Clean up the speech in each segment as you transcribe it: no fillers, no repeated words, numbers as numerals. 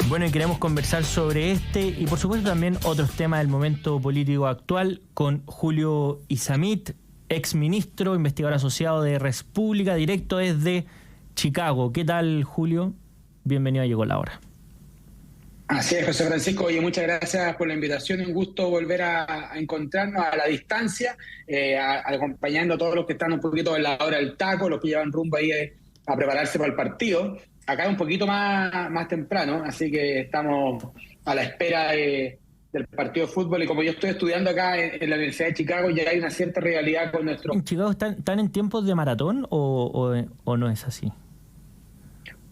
Bueno, y queremos conversar sobre este y por supuesto también otros temas del momento político actual con Julio Izammit, exministro, investigador asociado de Respública, directo desde Chicago. ¿Qué tal, Julio? Bienvenido a Llegó la Hora. Así es, José Francisco. Oye, muchas gracias por la invitación. Un gusto volver a encontrarnos a la distancia, acompañando a todos los que están un poquito en la hora del taco, los que llevan rumbo ahí a prepararse para el partido. Acá es un poquito más temprano, así que estamos a la espera del partido de fútbol. Y como yo estoy estudiando acá en la Universidad de Chicago, ya hay una cierta rivalidad con nuestro... ¿En Chicago están en tiempos de maratón o no es así?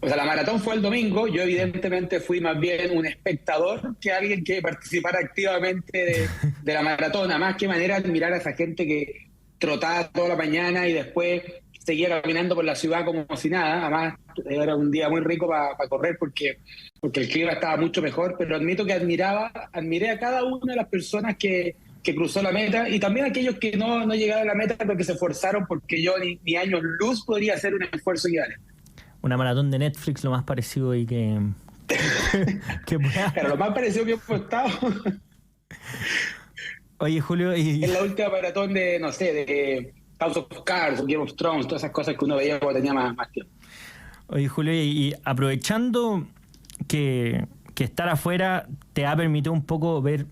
O sea, la maratón fue el domingo. Yo evidentemente fui más bien un espectador que alguien que participara activamente de la maratón. Además, qué manera de admirar a esa gente que trotaba toda la mañana y después seguía caminando por la ciudad como si nada. Además, era un día muy rico para correr porque el clima estaba mucho mejor, pero admito que admiré a cada una de las personas que cruzó la meta y también a aquellos que no llegaron a la meta pero que se esforzaron, porque yo ni años luz podría hacer un esfuerzo equivalente. Una maratón de Netflix, lo más parecido y que pueda. Pero lo más parecido que hemos estado. Oye, Julio, es la última maratón de House of Cards, Game of Thrones, todas esas cosas que uno veía cuando tenía más tiempo. Oye, Julio, y aprovechando que estar afuera te ha permitido un poco ver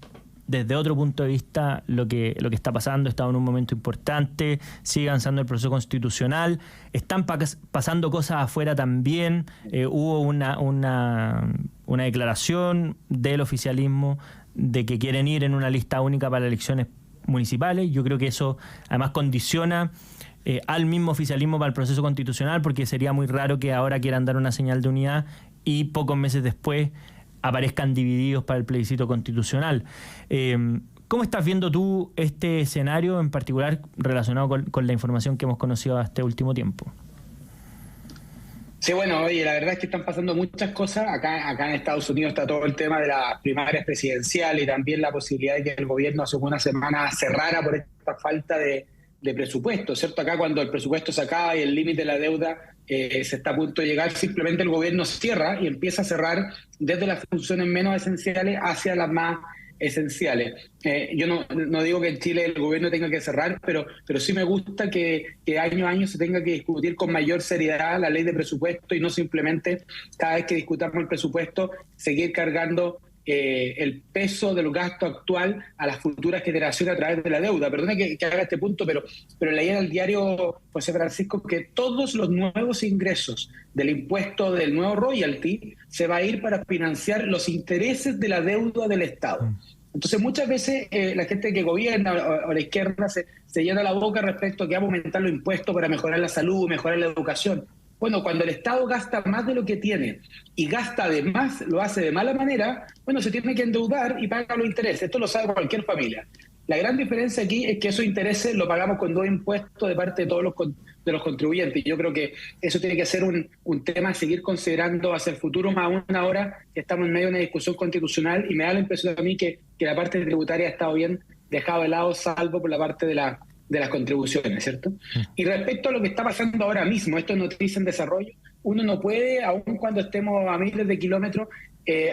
desde otro punto de vista lo que está pasando. Estamos en un momento importante, sigue avanzando el proceso constitucional, están pasando cosas afuera también. Hubo una declaración del oficialismo de que quieren ir en una lista única para las elecciones municipales. Yo creo que eso además condiciona al mismo oficialismo para el proceso constitucional, porque sería muy raro que ahora quieran dar una señal de unidad y pocos meses después aparezcan divididos para el plebiscito constitucional. ¿Cómo estás viendo tú este escenario, en particular relacionado con la información que hemos conocido hasta este último tiempo? Sí, bueno, oye, la verdad es que están pasando muchas cosas. Acá en Estados Unidos está todo el tema de las primarias presidenciales y también la posibilidad de que el gobierno hace una semana cerrara por esta falta de presupuesto, ¿cierto? Acá cuando el presupuesto se acaba y el límite de la deuda se está a punto de llegar, simplemente el gobierno cierra y empieza a cerrar desde las funciones menos esenciales hacia las más esenciales. Yo no digo que en Chile el gobierno tenga que cerrar, pero sí me gusta que año a año se tenga que discutir con mayor seriedad la ley de presupuesto y no simplemente cada vez que discutamos el presupuesto seguir cargando el peso del gasto actual a las futuras generaciones a través de la deuda. Perdona que haga este punto, pero leí en el diario, José Francisco, que todos los nuevos ingresos del impuesto del nuevo royalty se va a ir para financiar los intereses de la deuda del Estado. Entonces muchas veces la gente que gobierna o la izquierda se llena la boca respecto a que vamos a aumentar los impuestos para mejorar la salud, mejorar la educación. Bueno, cuando el Estado gasta más de lo que tiene y gasta de más, lo hace de mala manera, bueno, se tiene que endeudar y paga los intereses. Esto lo sabe cualquier familia. La gran diferencia aquí es que esos intereses lo pagamos con 2 impuestos de parte de todos de los contribuyentes. Y yo creo que eso tiene que ser un tema a seguir considerando hacia el futuro, más aún ahora que estamos en medio de una discusión constitucional y me da la impresión a mí que la parte tributaria ha estado bien dejado de lado, salvo por la parte de las contribuciones, ¿cierto? Y respecto a lo que está pasando ahora mismo, esto es noticia en desarrollo, uno no puede, aun cuando estemos a miles de kilómetros,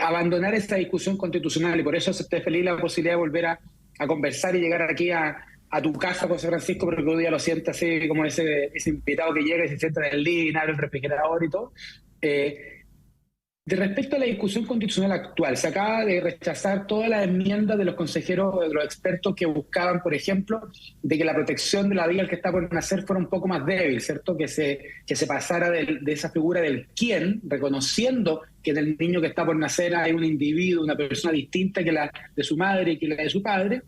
abandonar esa discusión constitucional, y por eso estoy feliz la posibilidad de volver a conversar y llegar aquí a tu casa, José Francisco, porque un día lo siento así como ese invitado que llega y se sienta en el living, abre el refrigerador y todo. De respecto a la discusión constitucional actual, se acaba de rechazar todas las enmiendas de los consejeros, de los expertos que buscaban, por ejemplo, de que la protección de la vida al que está por nacer fuera un poco más débil, ¿cierto? Que se pasara de esa figura del quién, reconociendo que en el niño que está por nacer hay un individuo, una persona distinta que la de su madre y que la de su padre,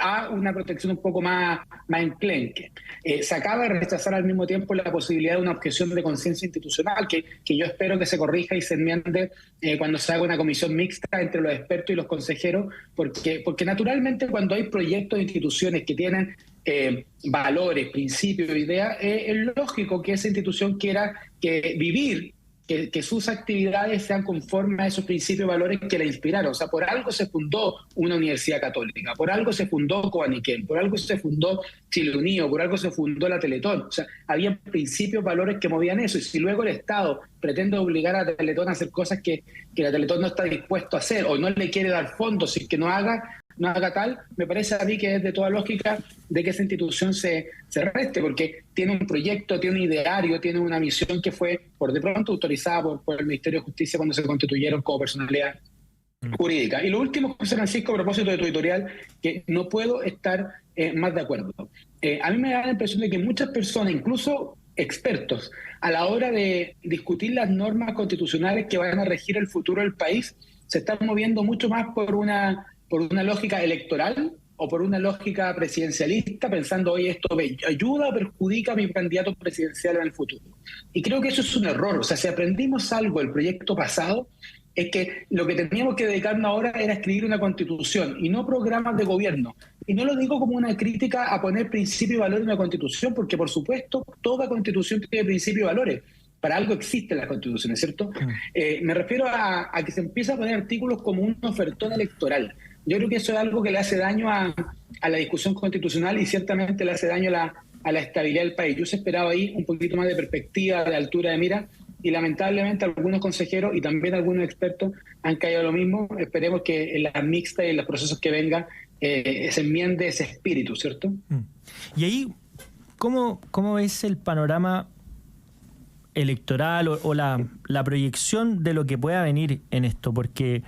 a una protección un poco más enclenque. Se acaba de rechazar al mismo tiempo la posibilidad de una objeción de conciencia institucional, que yo espero que se corrija y se enmiende cuando se haga una comisión mixta entre los expertos y los consejeros, porque naturalmente cuando hay proyectos de instituciones que tienen valores, principios, ideas, es lógico que esa institución quiera vivir que sus actividades sean conformes a esos principios y valores que la inspiraron. O sea, por algo se fundó una universidad católica, por algo se fundó Coaniquén, por algo se fundó Chile Unido, por algo se fundó la Teletón. O sea, había principios, valores que movían eso. Y si luego el Estado pretende obligar a la Teletón a hacer cosas que la Teletón no está dispuesto a hacer, o no le quiere dar fondos y que no haga tal, me parece a mí que es de toda lógica de que esa institución se reste, porque tiene un proyecto, tiene un ideario, tiene una misión que fue por de pronto autorizada por el Ministerio de Justicia cuando se constituyeron como personalidad jurídica. Y lo último, José Francisco, a propósito de tu editorial, que no puedo estar más de acuerdo. A mí me da la impresión de que muchas personas, incluso expertos, a la hora de discutir las normas constitucionales que van a regir el futuro del país, se están moviendo mucho más por una lógica electoral o por una lógica presidencialista, pensando, oye, esto me ayuda o perjudica a mi candidato presidencial en el futuro. Y creo que eso es un error. O sea, si aprendimos algo del proyecto pasado, es que lo que teníamos que dedicarnos ahora era escribir una constitución y no programas de gobierno. Y no lo digo como una crítica a poner principio y valor en una constitución, porque por supuesto toda constitución tiene principios y valores. Para algo existen las constituciones, ¿cierto? Me refiero a que se empieza a poner artículos como un ofertón electoral. Yo creo que eso es algo que le hace daño a la discusión constitucional y ciertamente le hace daño a la estabilidad del país. Yo se esperaba ahí un poquito más de perspectiva, de altura de mira, y lamentablemente algunos consejeros y también algunos expertos han caído lo mismo. Esperemos que en las mixtas y en los procesos que vengan se enmiende ese espíritu, ¿cierto? Y ahí, ¿cómo ves el panorama electoral o la proyección de lo que pueda venir en esto? Porque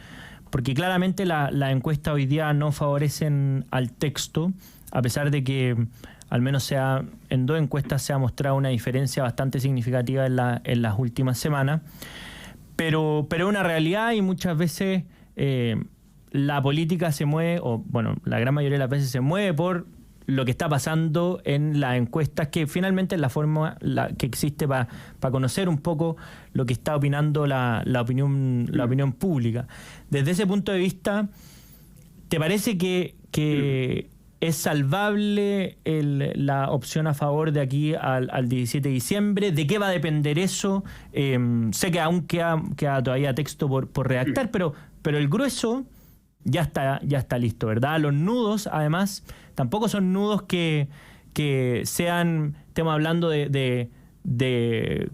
claramente la encuesta hoy día no favorecen al texto, a pesar de que al menos en 2 encuestas se ha mostrado una diferencia bastante significativa en las últimas semanas, pero una realidad, y muchas veces la política se mueve, o bueno, la gran mayoría de las veces se mueve por lo que está pasando en las encuestas, que finalmente es la forma que existe para conocer un poco lo que está opinando la opinión pública. Desde ese punto de vista, ¿te parece que es salvable la opción a favor de aquí al 17 de diciembre? ¿De qué va a depender eso? Sé que aún queda todavía texto por redactar, pero el grueso ya está listo, ¿verdad? Los nudos, además, tampoco son nudos que sean, estemos hablando de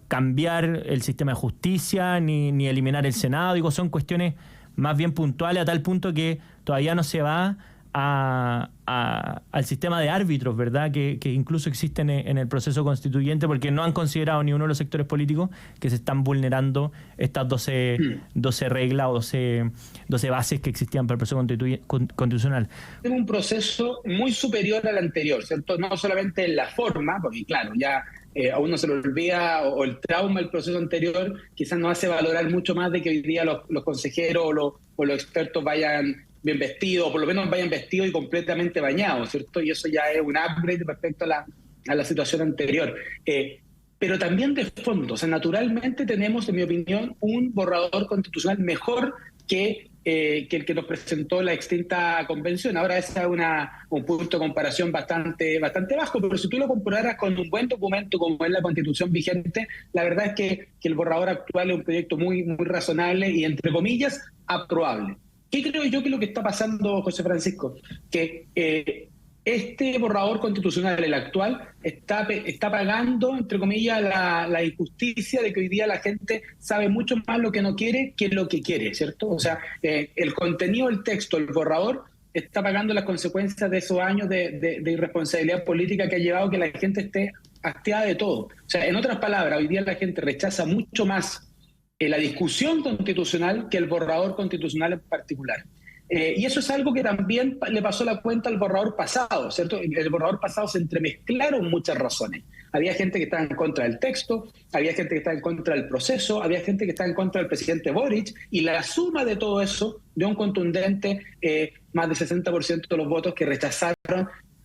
cambiar el sistema de justicia ni eliminar el Senado. Digo, son cuestiones más bien puntuales, a tal punto que todavía no se va al sistema de árbitros, ¿verdad? Que incluso existen en el proceso constituyente, porque no han considerado ni uno de los sectores políticos que se están vulnerando estas 12 reglas o 12 bases que existían para el proceso constitucional. Es un proceso muy superior al anterior, ¿cierto? No solamente en la forma, porque claro, ya a uno se le olvida, o el trauma del proceso anterior quizás nos hace valorar mucho más de que hoy día los consejeros o los expertos vayan bien vestidos, o por lo menos vayan vestidos y completamente bañados, ¿cierto? Y eso ya es un upgrade respecto a la situación anterior. Pero también de fondo, o sea, naturalmente tenemos, en mi opinión, un borrador constitucional mejor que el que nos presentó la extinta convención. Ahora ese es un punto de comparación bastante bajo, pero si tú lo compararas con un buen documento como es la Constitución vigente, la verdad es que el borrador actual es un proyecto muy, muy razonable y, entre comillas, aprobable. ¿Qué creo yo que es lo que está pasando, José Francisco? Que este borrador constitucional, el actual, está pagando, entre comillas, la injusticia de que hoy día la gente sabe mucho más lo que no quiere que lo que quiere, ¿cierto? O sea, el contenido del texto, el borrador, está pagando las consecuencias de esos años de irresponsabilidad política que ha llevado a que la gente esté hastiada de todo. O sea, en otras palabras, hoy día la gente rechaza mucho más la discusión constitucional que el borrador constitucional en particular. Y eso es algo que también le pasó la cuenta al borrador pasado, ¿cierto? En el borrador pasado se entremezclaron muchas razones. Había gente que estaba en contra del texto, había gente que estaba en contra del proceso, había gente que estaba en contra del presidente Boric, y la suma de todo eso dio un contundente más del 60% de los votos que rechazaron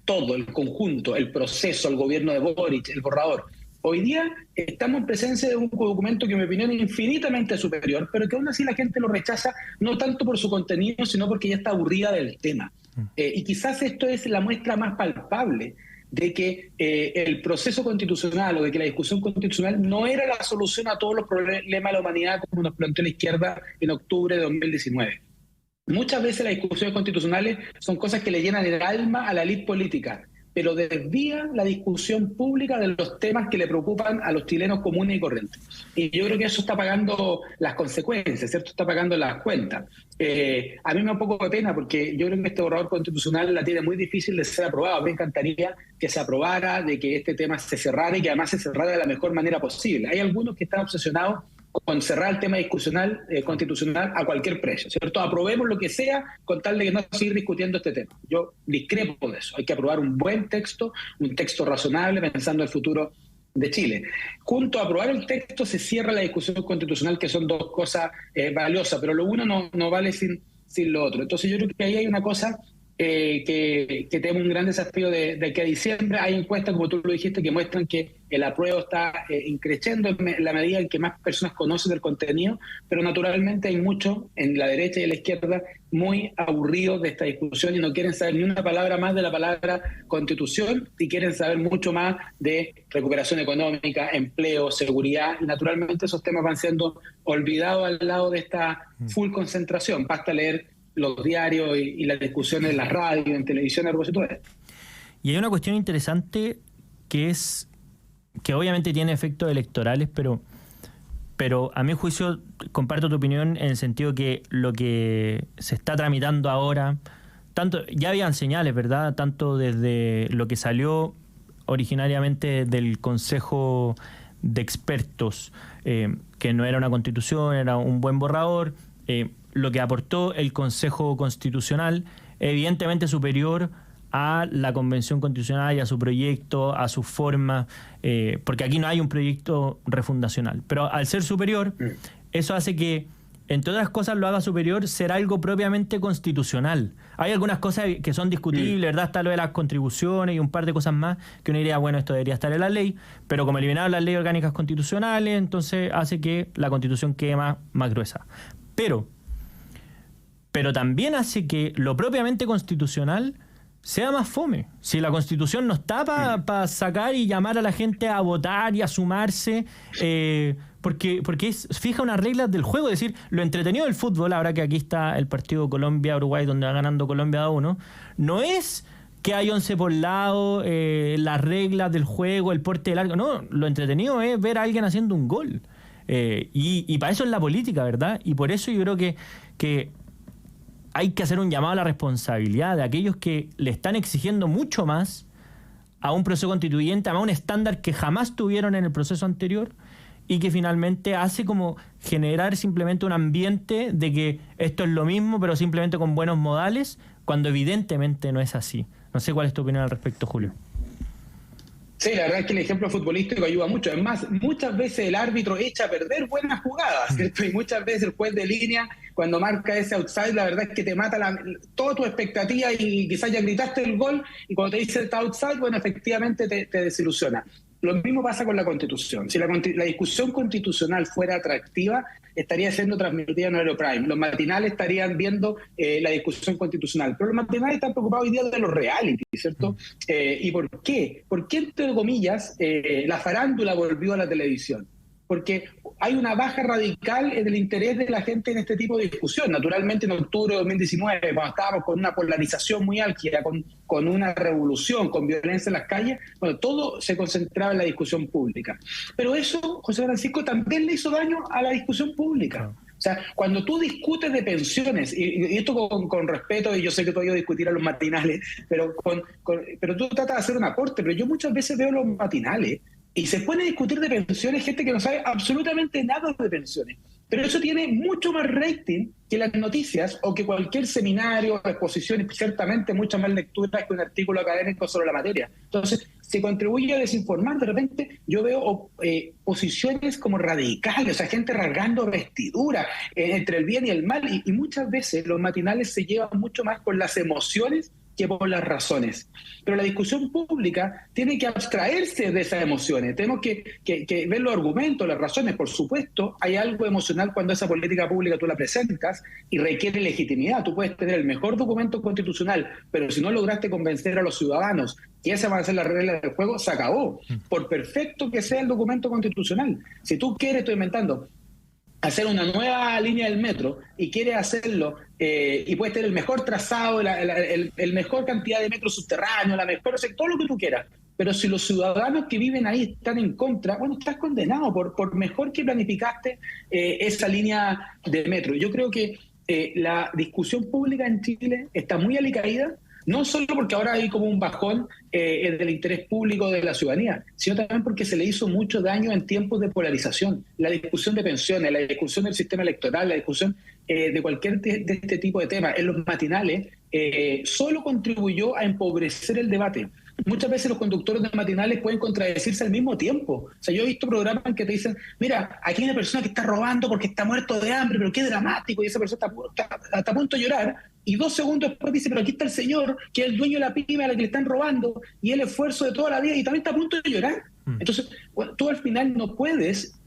todo, el conjunto, el proceso, el gobierno de Boric, el borrador. Hoy día estamos en presencia de un documento que en mi opinión es infinitamente superior, pero que aún así la gente lo rechaza, no tanto por su contenido, sino porque ya está aburrida del tema. Y quizás esto es la muestra más palpable de que el proceso constitucional o de que la discusión constitucional no era la solución a todos los problemas de la humanidad como nos planteó la izquierda en octubre de 2019. Muchas veces las discusiones constitucionales son cosas que le llenan el alma a la élite política, pero desvían la discusión pública de los temas que le preocupan a los chilenos comunes y corrientes. Y yo creo que eso está pagando las consecuencias, ¿cierto? Está pagando las cuentas. A mí me da un poco de pena porque yo creo que este borrador constitucional la tiene muy difícil de ser aprobado. A mí me encantaría que se aprobara, de que este tema se cerrara y que además se cerrara de la mejor manera posible. Hay algunos que están obsesionados con cerrar el tema constitucional a cualquier precio, ¿cierto? Aprobemos lo que sea con tal de que no seguir discutiendo este tema. Yo discrepo de eso. Hay que aprobar un buen texto, un texto razonable pensando en el futuro de Chile. Junto a aprobar el texto se cierra la discusión constitucional, que son dos cosas valiosas, pero lo uno no vale sin lo otro. Entonces yo creo que ahí hay una cosa que tenemos un gran desafío de aquí a diciembre. Hay encuestas, como tú lo dijiste, que muestran que el apruebo está increciendo en la medida en que más personas conocen el contenido, pero naturalmente hay mucho en la derecha y en la izquierda muy aburridos de esta discusión y no quieren saber ni una palabra más de la palabra constitución y quieren saber mucho más de recuperación económica, empleo, seguridad, y naturalmente esos temas van siendo olvidados al lado de esta full concentración. Basta leer los diarios y las discusiones en la radio, en televisión, algo así todo esto. Y hay una cuestión interesante que es que obviamente tiene efectos electorales, pero a mi juicio comparto tu opinión en el sentido que lo que se está tramitando ahora, tanto ya habían señales, ¿verdad? Tanto desde lo que salió originariamente del Consejo de Expertos, que no era una constitución, era un buen borrador, lo que aportó el Consejo Constitucional, evidentemente superior a la Convención Constitucional y a su proyecto, a su forma, porque aquí no hay un proyecto refundacional. Pero al ser superior, eso hace que, entre otras cosas, lo haga superior ser algo propiamente constitucional. Hay algunas cosas que son discutibles, ¿verdad? Está lo de las contribuciones y un par de cosas más que uno diría, bueno, esto debería estar en la ley, pero como eliminaron las leyes orgánicas constitucionales, entonces hace que la Constitución quede más gruesa. Pero también hace que lo propiamente constitucional sea más fome. Si la Constitución no está para sacar y llamar a la gente a votar y a sumarse, porque fija unas reglas del juego. Es decir, lo entretenido del fútbol, ahora que aquí está el partido Colombia-Uruguay, donde va ganando Colombia 2-1, no es que hay 11 por lado, las reglas del juego, el porte del arco. No, lo entretenido es ver a alguien haciendo un gol. Y para eso es la política, ¿verdad? Y por eso yo creo que hay que hacer un llamado a la responsabilidad de aquellos que le están exigiendo mucho más a un proceso constituyente, a un estándar que jamás tuvieron en el proceso anterior y que finalmente hace como generar simplemente un ambiente de que esto es lo mismo, pero simplemente con buenos modales, cuando evidentemente no es así. No sé cuál es tu opinión al respecto, Julio. Sí, la verdad es que el ejemplo futbolístico ayuda mucho. Es más, muchas veces el árbitro echa a perder buenas jugadas, ¿cierto? Y muchas veces el juez de línea, cuando marca ese outside, la verdad es que te mata toda tu expectativa y quizás ya gritaste el gol y cuando te dice está outside, bueno, efectivamente te desilusiona. Lo mismo pasa con la Constitución. Si la discusión constitucional fuera atractiva, estaría siendo transmitida en Aeroprime. Los matinales estarían viendo la discusión constitucional. Pero los matinales están preocupados hoy día de los reality, ¿cierto? ¿Y por qué? ¿Por qué, entre comillas, la farándula volvió a la televisión? Porque hay una baja radical en el interés de la gente en este tipo de discusión. Naturalmente, en octubre de 2019, cuando estábamos con una polarización muy álgida, con una revolución, con violencia en las calles, bueno, todo se concentraba en la discusión pública. Pero eso, José Francisco, también le hizo daño a la discusión pública. O sea, cuando tú discutes de pensiones, y esto con respeto, y yo sé que tú has ido a discutir a los matinales, pero tú tratas de hacer un aporte, pero yo muchas veces veo los matinales y se pone a discutir de pensiones gente que no sabe absolutamente nada de pensiones. Pero eso tiene mucho más rating que las noticias o que cualquier seminario, exposición, y ciertamente muchas más lecturas que un artículo académico sobre la materia. Entonces, se contribuye a desinformar. De repente yo veo posiciones como radicales, o sea, gente rasgando vestiduras entre el bien y el mal. Y muchas veces los matinales se llevan mucho más con las emociones que por las razones. Pero la discusión pública tiene que abstraerse de esas emociones. Tenemos que ver los argumentos, las razones. Por supuesto, hay algo emocional cuando esa política pública tú la presentas y requiere legitimidad. Tú puedes tener el mejor documento constitucional, pero si no lograste convencer a los ciudadanos que esa va a ser la regla del juego, se acabó. Por perfecto que sea el documento constitucional. Si tú quieres, estoy inventando, hacer una nueva línea del metro y quieres hacerlo y puedes tener el mejor trazado, el mejor cantidad de metros subterráneos, la mejor, o sea, todo lo que tú quieras. Pero si los ciudadanos que viven ahí están en contra, bueno, estás condenado por mejor que planificaste esa línea de metro. Yo creo que la discusión pública en Chile está muy alicaída, no solo porque ahora hay como un bajón del interés público de la ciudadanía, sino también porque se le hizo mucho daño en tiempos de polarización. La discusión de pensiones, la discusión del sistema electoral, la discusión de cualquier de este tipo de temas en los matinales, solo contribuyó a empobrecer el debate. Muchas veces los conductores de matinales pueden contradecirse al mismo tiempo. O sea, yo he visto programas que te dicen, mira, aquí hay una persona que está robando porque está muerto de hambre, pero qué dramático, y esa persona está a punto de llorar, y 2 segundos después dice, pero aquí está el señor, que es el dueño de la pyme a la que le están robando, y el esfuerzo de toda la vida, y también está a punto de llorar. Entonces, bueno, tú al final no puedes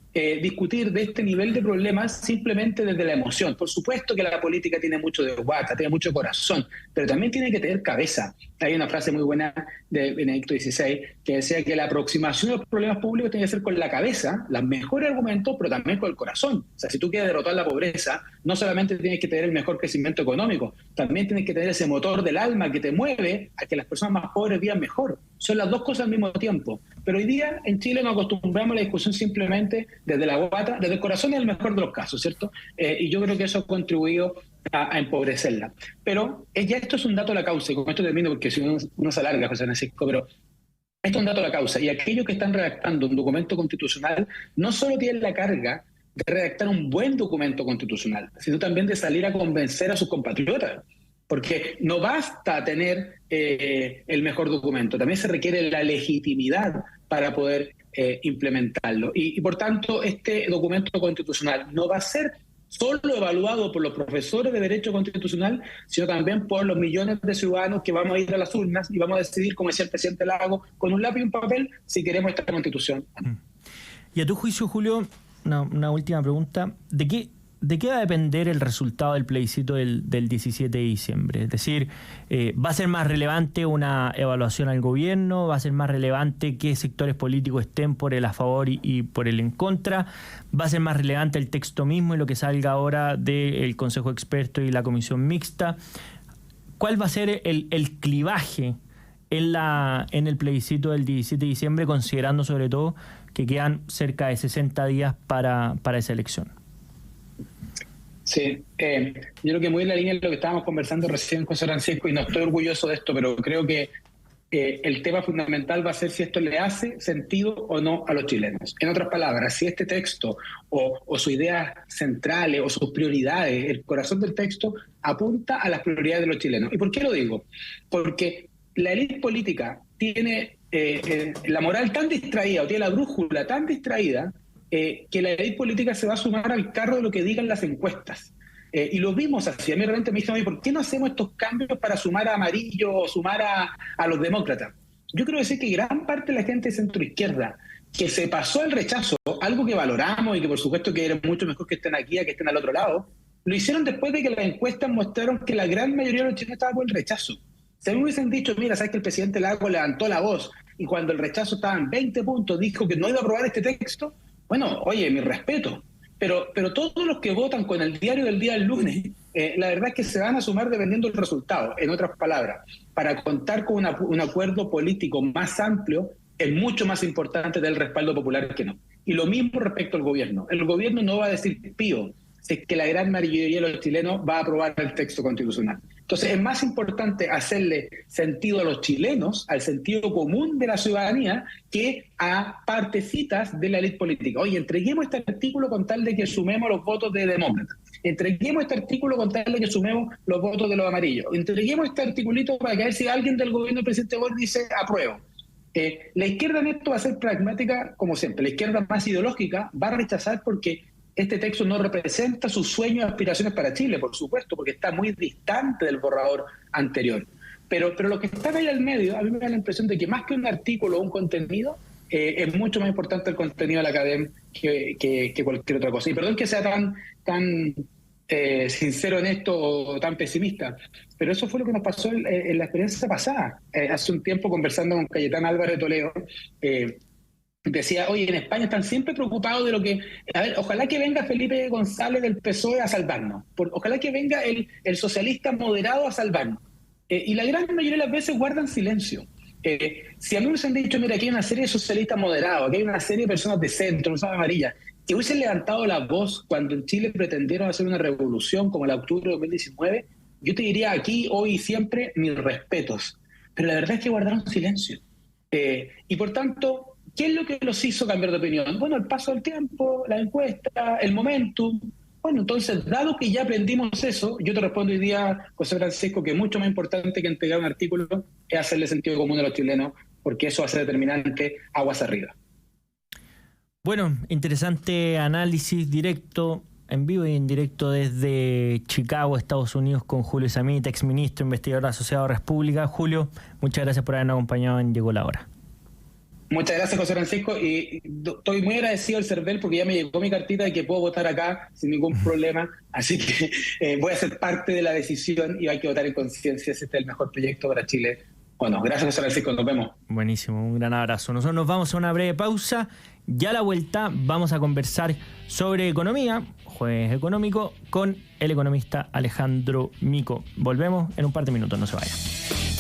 discutir de este nivel de problemas simplemente desde la emoción. Por supuesto que la política tiene mucho de guata, tiene mucho corazón, pero también tiene que tener cabeza. Hay una frase muy buena de Benedicto XVI que decía que la aproximación a los problemas públicos tiene que ser con la cabeza, los mejores argumentos, pero también con el corazón. O sea, si tú quieres derrotar la pobreza, no solamente tienes que tener el mejor crecimiento económico, también tienes que tener ese motor del alma que te mueve a que las personas más pobres vivan mejor. Son las dos cosas al mismo tiempo. Pero hoy día en Chile nos acostumbramos a la discusión simplemente desde la guata, desde el corazón en el mejor de los casos, ¿cierto? Y yo creo que eso ha contribuido a empobrecerla. Pero ya esto es un dato a la causa, y con esto termino porque si uno se alarga, José Francisco, pero esto es un dato a la causa. Y aquellos que están redactando un documento constitucional no solo tienen la carga de redactar un buen documento constitucional, sino también de salir a convencer a sus compatriotas. Porque no basta tener el mejor documento, también se requiere la legitimidad para poder implementarlo. Y por tanto, este documento constitucional no va a ser solo evaluado por los profesores de Derecho Constitucional, sino también por los millones de ciudadanos que vamos a ir a las urnas y vamos a decidir, como decía el presidente Lago, con un lápiz y un papel, si queremos esta Constitución. Y a tu juicio, Julio, una última pregunta. ¿De qué va a depender el resultado del plebiscito del 17 de diciembre? Es decir, ¿va a ser más relevante una evaluación al gobierno? ¿Va a ser más relevante qué sectores políticos estén por el a favor y por el en contra? ¿Va a ser más relevante el texto mismo y lo que salga ahora del Consejo de Expertos y la Comisión Mixta? ¿Cuál va a ser el clivaje en el plebiscito del 17 de diciembre, considerando sobre todo que quedan cerca de 60 días para esa elección? Sí, yo creo que muy en la línea de lo que estábamos conversando recién, José Francisco, y no estoy orgulloso de esto, pero creo que el tema fundamental va a ser si esto le hace sentido o no a los chilenos. En otras palabras, si este texto o sus ideas centrales o sus prioridades, el corazón del texto, apunta a las prioridades de los chilenos. ¿Y por qué lo digo? Porque la élite política tiene la moral tan distraída, o tiene la brújula tan distraída, que la élite política se va a sumar al carro de lo que digan las encuestas. Y lo vimos así. A mí realmente me dicen, ¿por qué no hacemos estos cambios para sumar a Amarillo o sumar a los demócratas? Yo creo decir que gran parte de la gente de centroizquierda que se pasó al rechazo, algo que valoramos y que por supuesto que era mucho mejor que estén aquí a que estén al otro lado, lo hicieron después de que las encuestas mostraron que la gran mayoría de los chilenos estaba por el rechazo. Si me hubiesen dicho, mira, sabes que el presidente Lago levantó la voz y cuando el rechazo estaba en 20 puntos dijo que no iba a aprobar este texto, bueno, oye, mi respeto, pero todos los que votan con el diario del día del lunes, la verdad es que se van a sumar dependiendo del resultado. En otras palabras, para contar con un acuerdo político más amplio, es mucho más importante del respaldo popular que no. Y lo mismo respecto al gobierno. El gobierno no va a decir pío si es que la gran mayoría de los chilenos va a aprobar el texto constitucional. Entonces es más importante hacerle sentido a los chilenos, al sentido común de la ciudadanía, que a partecitas de la élite política. Oye, entreguemos este artículo con tal de que sumemos los votos de demócratas. Entreguemos este artículo con tal de que sumemos los votos de los amarillos. Entreguemos este articulito para que a ver si alguien del gobierno del presidente Boric dice apruebo. La izquierda en esto va a ser pragmática como siempre. La izquierda más ideológica va a rechazar porque este texto no representa sus sueños y aspiraciones para Chile, por supuesto, porque está muy distante del borrador anterior. Pero los que están ahí al medio, a mí me da la impresión de que más que un artículo o un contenido, es mucho más importante el contenido de la academia que cualquier otra cosa. Y perdón que sea tan sincero en esto o tan pesimista, pero eso fue lo que nos pasó en la experiencia pasada. Hace un tiempo, conversando con Cayetán Álvarez de Toledo, decía, oye, en España están siempre preocupados de lo que... A ver, ojalá que venga Felipe González del PSOE a salvarnos. Ojalá que venga el socialista moderado a salvarnos. Y la gran mayoría de las veces guardan silencio. Si a mí me han dicho, mira, aquí hay una serie de socialistas moderados, aquí hay una serie de personas de centro, personas amarillas, que hubiesen levantado la voz cuando en Chile pretendieron hacer una revolución como la de octubre de 2019, yo te diría aquí, hoy y siempre, mis respetos. Pero la verdad es que guardaron silencio. Y por tanto... ¿Qué es lo que los hizo cambiar de opinión? Bueno, el paso del tiempo, la encuesta, el momentum. Bueno, entonces, dado que ya aprendimos eso, yo te respondo hoy día, José Francisco, que mucho más importante que entregar un artículo es hacerle sentido común a los chilenos, porque eso va a ser determinante aguas arriba. Bueno, interesante análisis directo, en vivo y en directo desde Chicago, Estados Unidos, con Julio Izammit, exministro, investigador asociado a República. Julio, muchas gracias por habernos acompañado en Llegó la Hora. Muchas gracias, José Francisco, y estoy muy agradecido al CERVEL porque ya me llegó mi cartita de que puedo votar acá sin ningún problema, así que voy a ser parte de la decisión y hay que votar en conciencia si este es el mejor proyecto para Chile. Bueno, gracias, José Francisco, nos vemos. Buenísimo, un gran abrazo. Nosotros nos vamos a una breve pausa, ya a la vuelta vamos a conversar sobre economía, jueves económico, con el economista Alejandro Mico. Volvemos en un par de minutos, no se vayan.